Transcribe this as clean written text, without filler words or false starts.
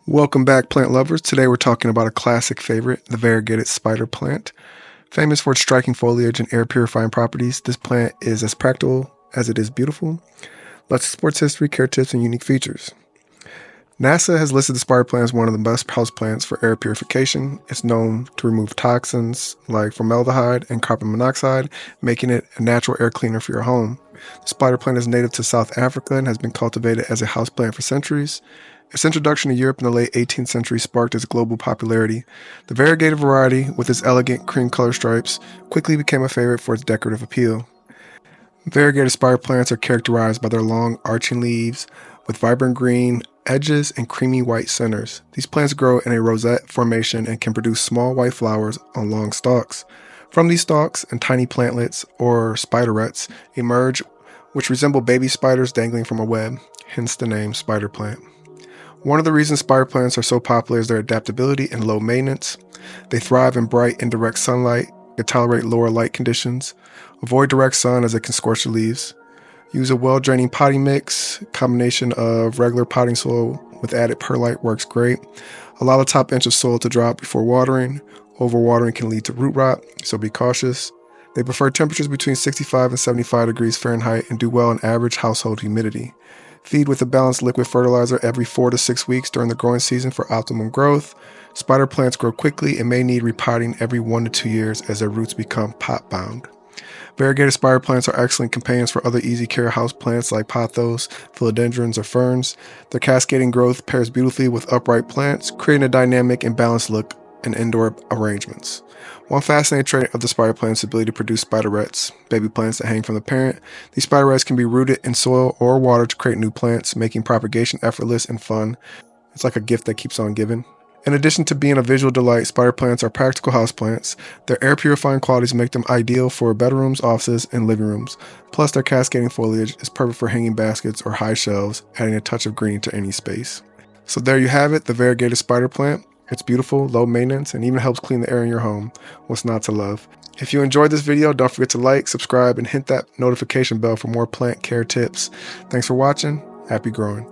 Welcome back, plant lovers. Today we're talking about a classic favorite, the variegated spider plant. Famous for its striking foliage and air purifying properties, this plant is as practical as it is beautiful. Let's explore its history, care tips, and unique features. NASA has listed the spider plant as one of the best houseplants for air purification. It's known to remove toxins like formaldehyde and carbon monoxide, making it a natural air cleaner for your home. The spider plant is native to South Africa and has been cultivated as a houseplant for centuries. Its introduction to Europe in the late 18th century sparked its global popularity. The variegated variety, with its elegant cream color stripes, quickly became a favorite for its decorative appeal. Variegated spider plants are characterized by their long, arching leaves with vibrant green edges and creamy white centers. These plants grow in a rosette formation and can produce small white flowers on long stalks. From these stalks and tiny plantlets, or spiderets, emerge, which resemble baby spiders dangling from a web, hence the name spider plant. One of the reasons spider plants are so popular is their adaptability and low maintenance. They thrive in bright, indirect sunlight, can tolerate lower light conditions, avoid direct sun as it can scorch the leaves. Use a well-draining potting mix. Combination of regular potting soil with added perlite works great. Allow the top inch of soil to drop before watering. Overwatering can lead to root rot, so be cautious. They prefer temperatures between 65 and 75 degrees Fahrenheit and do well in average household humidity. Feed with a balanced liquid fertilizer every 4 to 6 weeks during the growing season for optimum growth. Spider plants grow quickly and may need repotting every 1 to 2 years as their roots become pot-bound. Variegated spider plants are excellent companions for other easy-care houseplants like pothos, philodendrons, or ferns. Their cascading growth pairs beautifully with upright plants, creating a dynamic and balanced look in indoor arrangements. One fascinating trait of the spider plant is the ability to produce spiderets, baby plants that hang from the parent. These spiderets can be rooted in soil or water to create new plants, making propagation effortless and fun. It's like a gift that keeps on giving. In addition to being a visual delight, spider plants are practical houseplants. Their air purifying qualities make them ideal for bedrooms, offices, and living rooms. Plus, their cascading foliage is perfect for hanging baskets or high shelves, adding a touch of green to any space. So there you have it, the variegated spider plant. It's beautiful, low maintenance, and even helps clean the air in your home. What's not to love? If you enjoyed this video, don't forget to like, subscribe, and hit that notification bell for more plant care tips. Thanks for watching. Happy growing.